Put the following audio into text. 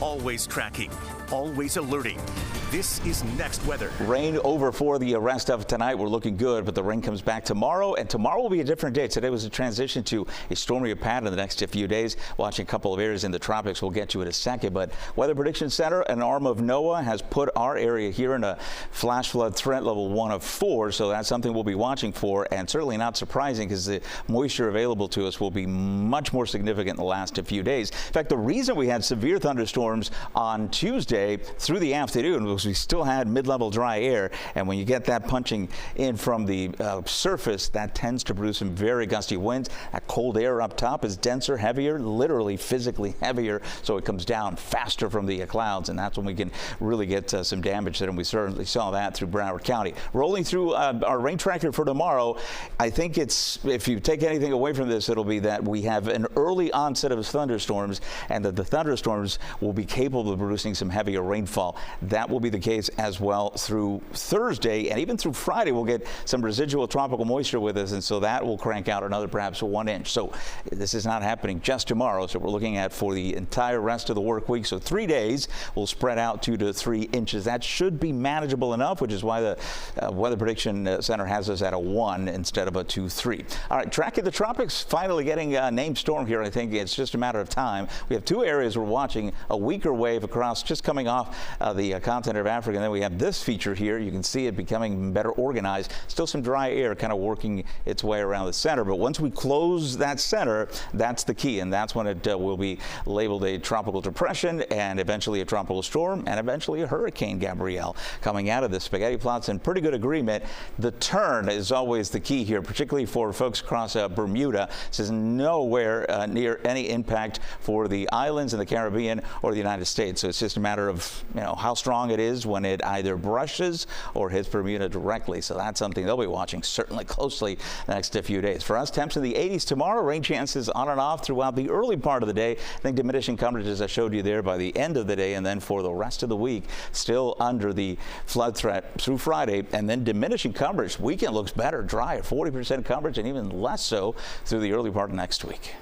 Always tracking, always alerting. This is Next Weather. Rain over for the rest of tonight. We're looking good, but the rain comes back tomorrow, and tomorrow will be a different day. Today was a transition to a stormier pattern the next few days. Watching a couple of areas in the tropics we'll get to in a second, but Weather Prediction Center, an arm of NOAA, has put our area here in a flash flood threat level 1 of 4, so that's something we'll be watching for, and certainly not surprising because the moisture available to us will be much more significant in the last few days. In fact, the reason we had severe thunderstorms on Tuesday through the afternoon was we still had mid-level dry air, and when you get that punching in from the surface, that tends to produce some very gusty winds. That cold air up top is denser, heavier, literally physically heavier, so it comes down faster from the clouds, and that's when we can really get some damage there, and we certainly saw that through Broward County. Rolling through our rain tracker for tomorrow, I think it's, if you take anything away from this, it'll be that we have an early onset of thunderstorms, and that the thunderstorms will be capable of producing some heavier rainfall. That will be the case as well through Thursday, and even through Friday we'll get some residual tropical moisture with us, and so that will crank out another perhaps 1 inch. So this is not happening just tomorrow, so we're looking at for the entire rest of the work week. So 3 days will spread out 2 to 3 inches. That should be manageable enough, which is why the Weather Prediction Center has us at a 1 instead of a 2-3. All right, tracking the tropics, finally getting a named storm here. I think it's just a matter of time. We have 2 areas we're watching, a weaker wave across, just coming off the continent of Africa. And then we have this feature here. You can see it becoming better organized. Still some dry air kind of working its way around the center. But once we close that center, that's the key. And that's when it will be labeled a tropical depression and eventually a tropical storm and eventually a hurricane, Gabrielle, coming out of the spaghetti plots in pretty good agreement. The turn is always the key here, particularly for folks across Bermuda. This is nowhere near any impact for the islands in the Caribbean or the United States. So it's just a matter of, how strong it is when it either brushes or hits Bermuda directly. So that's something they'll be watching certainly closely the next few days. For us, temps in the 80s tomorrow, rain chances on and off throughout the early part of the day. I think diminishing coverage, as I showed you there, by the end of the day, and then for the rest of the week, still under the flood threat through Friday, and then diminishing coverage. Weekend looks better, dry at 40% coverage, and even less so through the early part of next week.